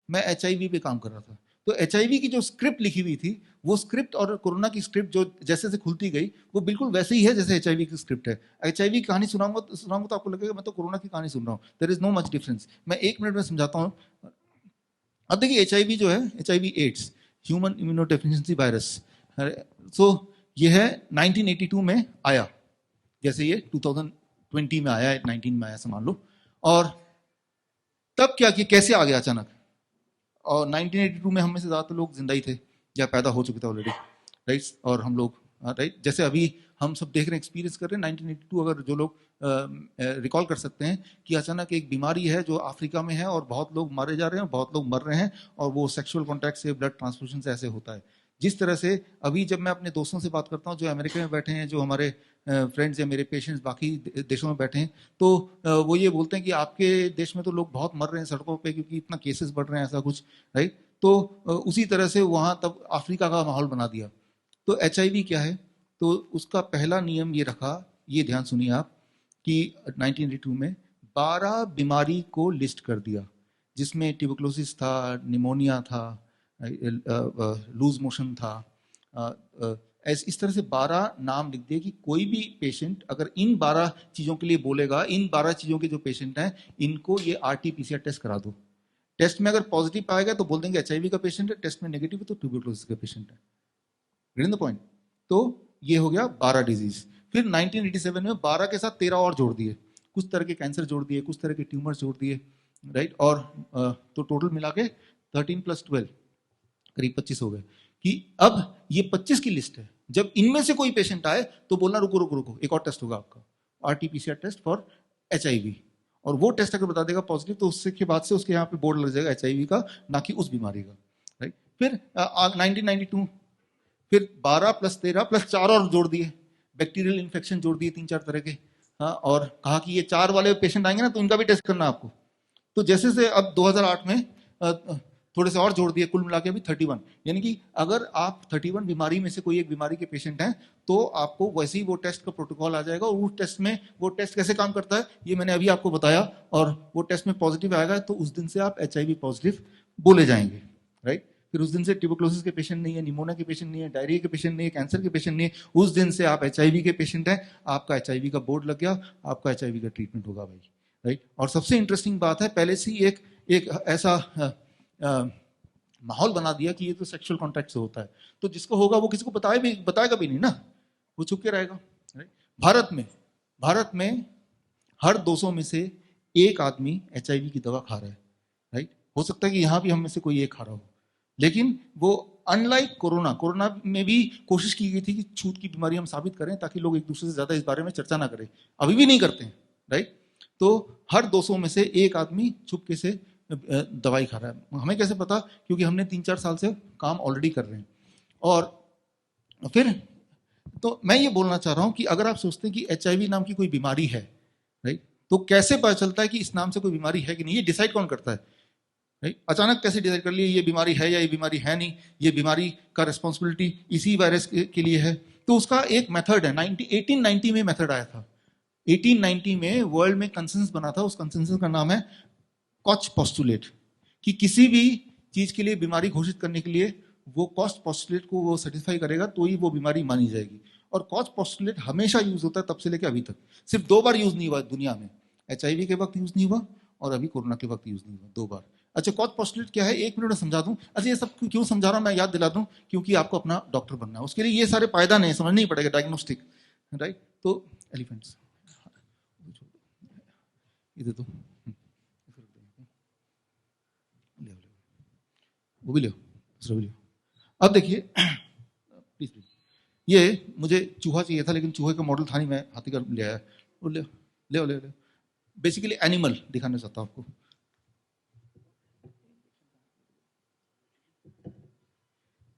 मैं HIV पे काम कर रहा था। तो HIV की जो स्क्रिप्ट लिखी हुई थी, वो स्क्रिप्ट और कोरोना की स्क्रिप्ट जो जैसे जैसे खुलती गई, वो बिल्कुल वैसे ही है जैसे HIV की स्क्रिप्ट है। HIV की कहानी सुनाऊंगा तो आपको लगेगा मैं तो कोरोना की कहानी सुन रहा हूँ। There is no much difference. मैं 1 मिनट में समझाता हूँ। अब देखिए HIV जो है, HIV AIDS, human immunodeficiency virus, so ये है 1982 में आया, जैसे ये 2020 में आया, 19 में आया मान लो। और तब क्या किया, कैसे आ गया अचानक? और 1982 में हम में से ज़्यादातर लोग जिंदा ही थे या पैदा हो चुके थे ऑलरेडी, राइट? और हम लोग, राइट, जैसे अभी हम सब देख रहे हैं, एक्सपीरियंस कर रहे हैं 1982, अगर जो लोग रिकॉल कर सकते हैं कि अचानक एक बीमारी है जो अफ्रीका में है और बहुत लोग मारे जा रहे हैं, बहुत लोग मर रहे हैं, और वो सेक्सुअल कॉन्टैक्ट से, ब्लड ट्रांसफ्यूजन से ऐसे होता है। जिस तरह से अभी जब मैं अपने दोस्तों से बात करता हूँ जो अमेरिका में बैठे हैं, जो हमारे फ्रेंड्स या मेरे पेशेंट्स बाकी देशों में बैठे हैं, तो वो ये बोलते हैं कि आपके देश में तो लोग बहुत मर रहे हैं सड़कों पे क्योंकि इतना केसेस बढ़ रहे हैं, ऐसा कुछ, राइट? तो उसी तरह से वहाँ तब अफ्रीका का माहौल बना दिया। तो HIV क्या है? तो उसका पहला नियम ये रखा, ये ध्यान सुनिए आप, कि 1982 में 12 बीमारी को लिस्ट कर दिया, जिसमें ट्यूबरकुलोसिस था, निमोनिया था, लूज मोशन था, इस तरह से 12 नाम लिख दिए कि कोई भी पेशेंट अगर इन 12 चीज़ों के लिए बोलेगा, इन 12 चीज़ों के जो पेशेंट हैं इनको ये RT-PCR टेस्ट करा दो। टेस्ट में अगर पॉजिटिव पाएगा तो बोल देंगे HIV का पेशेंट है, टेस्ट में नेगेटिव है तो ट्यूबरकुलोसिस का पेशेंट है। Read the point. तो ये हो गया 12 डिजीज। फिर 1987 में 12 के साथ 13 और जोड़ दिए, कुछ तरह के कैंसर जोड़ दिए, कुछ तरह के ट्यूमर्स जोड़ दिए, राइट? और तो टोटल मिला के 13 + 12 करीब 25 हो गए। कि अब ये 25 की लिस्ट है, जब इनमें से कोई पेशेंट आए तो बोलना रुको रुको रुको, एक और टेस्ट होगा आपका, RT-PCR टेस्ट फॉर HIV, और वो टेस्ट अगर बता देगा पॉजिटिव तो उससे के बाद से उसके यहाँ पे बोर्ड लग जाएगा HIV का, ना कि उस बीमारी का, राइट? फिर 1992 फिर 12 + 13 + 4 और जोड़ दिए, बैक्टीरियल इन्फेक्शन जोड़ दिए 3-4 तरह के। हाँ, और कहा कि ये 4 वाले पेशेंट आएंगे ना तो इनका भी टेस्ट करना आपको। तो जैसे से अब 2008 में थोड़े से और जोड़ दिए, कुल मिला के अभी 31। यानी कि अगर आप 31 बीमारी में से कोई एक बीमारी के पेशेंट हैं तो आपको वैसे ही वो टेस्ट का प्रोटोकॉल आ जाएगा। और उस टेस्ट में, वो टेस्ट कैसे काम करता है ये मैंने अभी आपको बताया, और वो टेस्ट में पॉजिटिव आएगा तो उस दिन से आप HIV पॉजिटिव बोले जाएंगे, राइट? फिर उस दिन से ट्यूबरकुलोसिस के पेशेंट नहीं है, निमोनिया के पेशेंट नहीं है, डायरिया के पेशेंट नहीं है, कैंसर के पेशेंट नहीं है, उस दिन से आप HIV के पेशेंट हैं, आपका HIV का बोर्ड लग गया, आपका HIV का ट्रीटमेंट होगा भाई, राइट? और सबसे इंटरेस्टिंग बात है, पहले से ही एक ऐसा माहौल बना दिया कि ये तो सेक्सुअल कॉन्टैक्ट से होता है, तो जिसको होगा वो किसी को बताएगा भी नहीं ना, वो छुप के रहेगा, राइट? भारत में हर 200 में से एक आदमी HIV की दवा खा रहा है, राइट? हो सकता है कि यहां भी हम में से कोई एक खा रहा हो, लेकिन वो अनलाइक कोरोना में भी कोशिश की गई थी कि छूत की बीमारी हम साबित करें ताकि लोग एक दूसरे से ज्यादा इस बारे में चर्चा ना करें, अभी भी नहीं करते हैं, राइट? तो हर 200 में से एक आदमी चुपके से दवाई खा रहा है। हमें कैसे पता? क्योंकि हमने 3-4 साल से काम ऑलरेडी कर रहे हैं। और फिर तो मैं ये बोलना चाह रहा हूं कि अगर आप सोचते हैं कि HIV नाम की कोई बीमारी है, राइट, तो कैसे पता चलता है कि इस नाम से कोई बीमारी है कि नहीं? ये डिसाइड कौन करता है, राइट? अचानक कैसे डिसाइड कर लिया ये बीमारी है या ये बीमारी है नहीं, ये बीमारी का रिस्पॉन्सिबिलिटी इसी वायरस के लिए है? तो उसका एक मेथड है, 1890 में मेथड आया था। 1890 में वर्ल्ड में कंसेंसस बना था, उस कंसेंसस का नाम है कॉच पोस्टुलेट, कि किसी भी चीज के लिए बीमारी घोषित करने के लिए वो कॉस्ट पोस्टुलेट को वो सेटिस्फाई करेगा तो ही वो बीमारी मानी जाएगी। और कॉच पोस्टुलेट हमेशा यूज होता है तब से लेकर अभी तक, सिर्फ 2 बार यूज नहीं हुआ दुनिया में। HIV के वक्त यूज नहीं हुआ और अभी कोरोना के वक्त यूज नहीं हुआ, 2 बार। अच्छा, कॉच पोस्टुलेट क्या है 1 मिनट में समझा दूं। अच्छा, ये सब क्यों समझा रहा हूं मैं, याद दिला दूं, क्योंकि आपको अपना डॉक्टर बनना है, उसके लिए ये सारे पायदान नहीं समझना ही पड़ेगा, डायग्नोस्टिक, राइट? तो एलिफेंट्स इधर तो वो भी लो, दूसरा भी लो। अब देखिए प्लीज प्लीज, ये मुझे चूहा चाहिए था लेकिन चूहे का मॉडल था नहीं, मैं हाथी का ले आया। वो ले ले ले, ले। बेसिकली एनिमल दिखाना चाहता हूं आपको।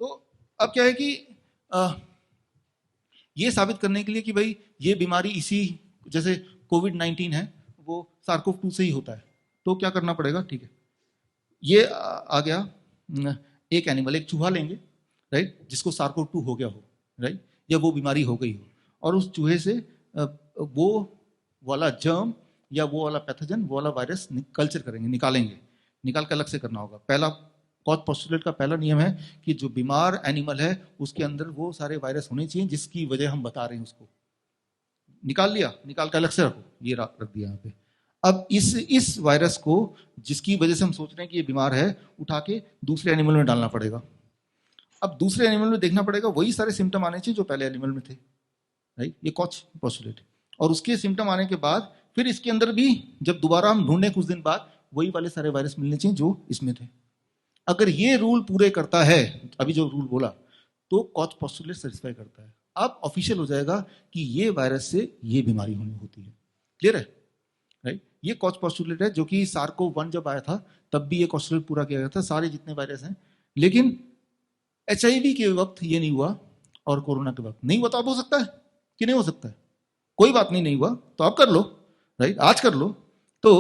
तो अब क्या है कि ये साबित करने के लिए कि भाई ये बीमारी इसी, जैसे कोविड-19 है वो SARS-CoV-2 से ही होता है, तो क्या करना पड़ेगा? ठीक है, ये आ गया एक एनिमल, एक चूहा लेंगे, राइट, जिसको SARS-CoV-2 हो गया हो, राइट, या वो बीमारी हो गई हो, और उस चूहे से वो वाला जर्म या वो वाला पैथोजन, वो वाला वायरस कल्चर करेंगे, निकालेंगे। निकाल के अलग से करना होगा। पहला कॉज पोस्टुलेट का पहला नियम है कि जो बीमार एनिमल है उसके अंदर वो सारे वायरस होने चाहिए जिसकी वजह हम बता रहे हैं उसको। निकाल लिया, निकाल के अलग से रखो, ये रख दिया यहाँ पे। अब इस वायरस को जिसकी वजह से हम सोच रहे हैं कि ये बीमार है, उठा के दूसरे एनिमल में डालना पड़ेगा। अब दूसरे एनिमल में देखना पड़ेगा वही सारे सिम्टम आने चाहिए जो पहले एनिमल में थे, राइट। ये कॉज पोस्टुलेट। और उसके सिम्टम आने के बाद फिर इसके अंदर भी जब दोबारा हम ढूंढने कुछ दिन बाद, वही वाले सारे वायरस मिलने चाहिए जो इसमें थे। अगर ये रूल पूरे करता है, अभी जो रूल बोला, तो कॉज पोस्टुलेट सेटिस्फाई करता है। अब ऑफिशियल हो जाएगा कि ये वायरस से ये बीमारी होनी होती है। क्लियर है, राइट। ये कॉज पोस्टुलेट है जो कि SARS-CoV-1 जब आया था तब भी ये पोस्टुलेट पूरा किया गया था, सारे जितने वायरस हैं। लेकिन HIV के वक्त ये नहीं हुआ और कोरोना के वक्त नहीं हुआ। तो अब हो सकता है कि नहीं हो सकता है, कोई बात नहीं, नहीं हुआ तो आप कर लो, राइट, आज कर लो। तो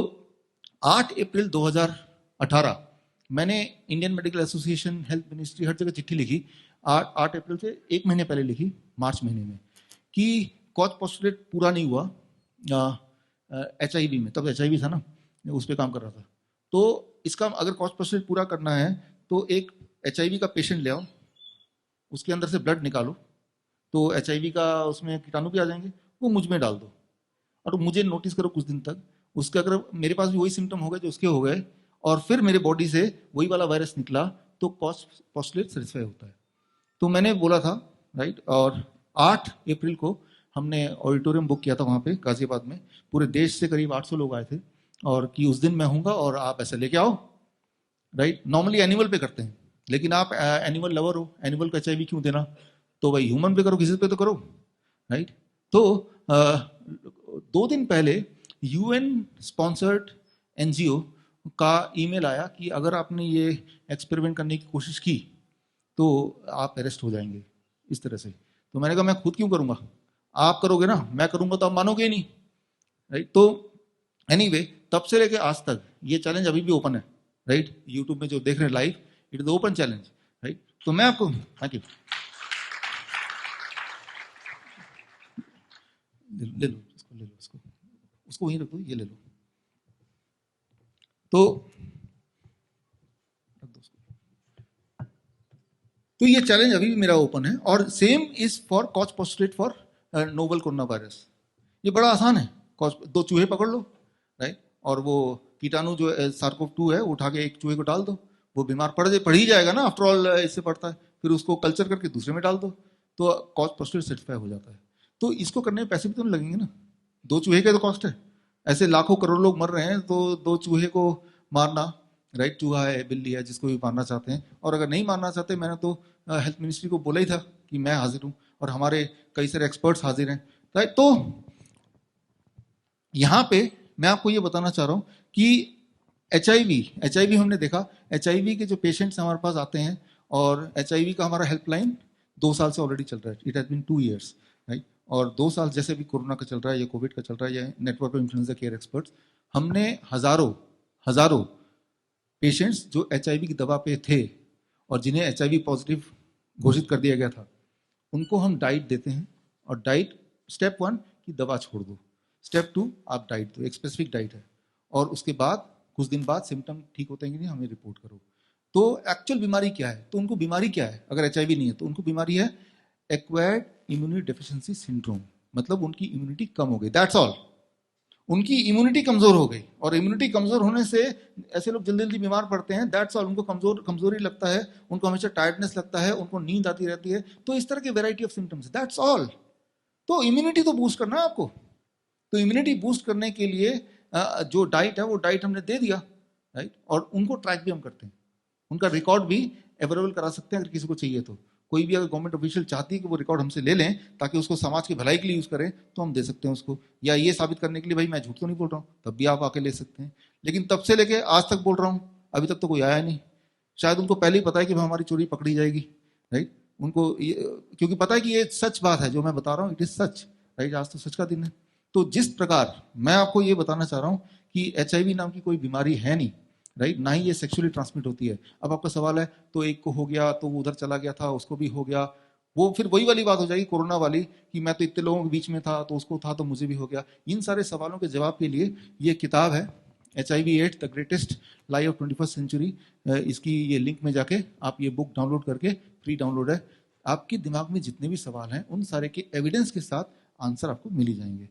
8 अप्रैल 2018 मैंने Indian medical association, health ministry, हर जगह चिट्ठी लिखी। 8 अप्रैल से 1 महीने पहले लिखी, मार्च महीने में, कि कॉज पोस्टुलेट पूरा नहीं हुआ HIV में। तब HIV था ना, उस पर काम कर रहा था। तो इसका अगर कॉज पोस्टुलेट पूरा करना है तो एक HIV का पेशेंट ले आओ, उसके अंदर से ब्लड निकालो, तो HIV का उसमें कीटाणु भी आ जाएंगे, वो मुझ में डाल दो और मुझे नोटिस करो कुछ दिन तक। उसके अगर मेरे पास भी वही सिम्टम हो गए जो उसके हो गए और फिर मेरे बॉडी से वही वाला वायरस निकला, तो कॉज पोस्टुलेट सेटिस्फाई होता है। तो मैंने बोला था, राइट। और 8 अप्रैल को हमने ऑडिटोरियम बुक किया था वहाँ पे गाजियाबाद में, पूरे देश से करीब 800 लोग आए थे, और कि उस दिन मैं हूँगा और आप ऐसे लेके आओ, राइट। नॉर्मली एनिमल पे करते हैं, लेकिन आप एनिमल लवर हो, एनिमल का HIV क्यों देना, तो भाई ह्यूमन पे करो, किसी पे तो करो, राइट। तो 2 दिन पहले UN स्पॉन्सर्ड NGO का ईमेल आया कि अगर आपने ये एक्सपेरिमेंट करने की कोशिश की तो आप अरेस्ट हो जाएंगे, इस तरह से। तो मैंने कहा मैं खुद क्यों करूंगा, आप करोगे ना, मैं करूंगा तो आप मानोगे ही नहीं, राइट। तो एनीवे, तब से लेके आज तक ये चैलेंज अभी भी ओपन है, राइट। यूट्यूब में जो देख रहे हैं live, it is open challenge, right. तो मैं आपको, थैंक यू, ले लो इसको, ले लो इसको, उसको वहीं रख दो, ये ले लो। तो ये चैलेंज अभी भी मेरा ओपन है। और same is for cause postulate for novel corona virus. ये बड़ा आसान है, 2 चूहे पकड़ लो, राइट, और वो कीटाणु जो SARS-CoV-2 है उठा के एक चूहे को डाल दो, वो बीमार पड़ ही जाएगा ना, आफ्टर ऑल इससे पड़ता है। फिर उसको कल्चर करके दूसरे में डाल दो, तो कॉज पोस्टुलेट सेटिस्फाई हो जाता है। तो इसको करने में पैसे भी तो नहीं लगेंगे ना, 2 चूहे का तो कॉस्ट है। ऐसे लाखों करोड़ लोग मर रहे हैं, तो 2 चूहे को मारना, राइट, चूहा है, बिल्ली है, जिसको भी मारना चाहते हैं। और अगर नहीं मारना चाहते, मैंने तो हेल्थ मिनिस्ट्री को बोला ही था कि मैं हाजिर हूं, और हमारे कई सारे एक्सपर्ट्स हाजिर हैं, राइट। तो यहां पे मैं आपको ये बताना चाह रहा हूं कि HIV हमने देखा, HIV के जो पेशेंट्स हमारे पास आते हैं, और HIV का हमारा हेल्पलाइन 2 साल से ऑलरेडी चल रहा है, it has been 2 years, right. और 2 साल जैसे भी कोरोना का चल रहा है या कोविड का चल रहा है या network of influenza care experts, हमने हजारों पेशेंट्स जो HIV की दवा पे थे और जिन्हें HIV पॉजिटिव घोषित कर दिया गया था, उनको हम डाइट देते हैं। और डाइट, स्टेप 1 की दवा छोड़ दो, स्टेप 2 आप डाइट दो, एक स्पेसिफिक डाइट है, और उसके बाद कुछ दिन बाद सिम्टम ठीक होते हैं कि नहीं हमें रिपोर्ट करो। तो एक्चुअल बीमारी क्या है, तो उनको बीमारी क्या है, अगर HIV नहीं है तो उनको बीमारी है एक्वायर्ड इम्यूनिटी डेफिशिएंसी सिंड्रोम, मतलब उनकी इम्यूनिटी कम हो गई, दैट्स ऑल। उनकी इम्यूनिटी कमजोर हो गई, और इम्यूनिटी कमजोर होने से ऐसे लोग जल्दी जल्दी बीमार पड़ते हैं, दैट्स ऑल। उनको कमजोरी लगता है, उनको हमेशा टायर्डनेस लगता है, उनको नींद आती रहती है, तो इस तरह की variety of symptoms, that's all. तो इम्यूनिटी तो बूस्ट करना है आपको, तो इम्यूनिटी बूस्ट करने के लिए जो डाइट है वो डाइट हमने दे दिया, राइट। और उनको ट्रैक भी हम करते हैं, उनका रिकॉर्ड भी अवेलेबल करा सकते हैं अगर किसी को चाहिए तो। कोई भी अगर गवर्नमेंट ऑफिशियल चाहती है कि वो रिकॉर्ड हमसे ले लें ताकि उसको समाज की भलाई के लिए यूज करें, तो हम दे सकते हैं उसको, या ये साबित करने के लिए भाई मैं झूठ तो नहीं बोल रहा हूँ, तब भी आप आके ले सकते हैं। लेकिन तब से लेके आज तक बोल रहा हूँ, अभी तक तो कोई आया नहीं। शायद उनको पहले ही पता है कि हमारी चोरी पकड़ी जाएगी, राइट। उनको क्योंकि पता है कि ये सच बात है जो मैं बता रहा हूँ, इट इज सच, राइट। आज तो सच का दिन है। तो जिस प्रकार मैं आपको ये बताना चाह रहा हूँ कि HIV नाम की कोई बीमारी है नहीं, राइट, ना ही ये सेक्सुअली ट्रांसमिट होती है। अब आपका सवाल है तो एक को हो गया तो वो उधर चला गया था, उसको भी हो गया, वो फिर वही वाली बात हो जाएगी कोरोना वाली कि मैं तो इतने लोगों के बीच में था तो उसको था तो मुझे भी हो गया। इन सारे सवालों के जवाब के लिए ये किताब है HIV/AIDS the greatest lie of 21st century, इसकी ये लिंक में जाके आप ये बुक डाउनलोड करके, फ्री डाउनलोड है, आपके दिमाग में जितने भी सवाल हैं उन सारे के एविडेंस के साथ आंसर आपको मिल ही जाएंगे।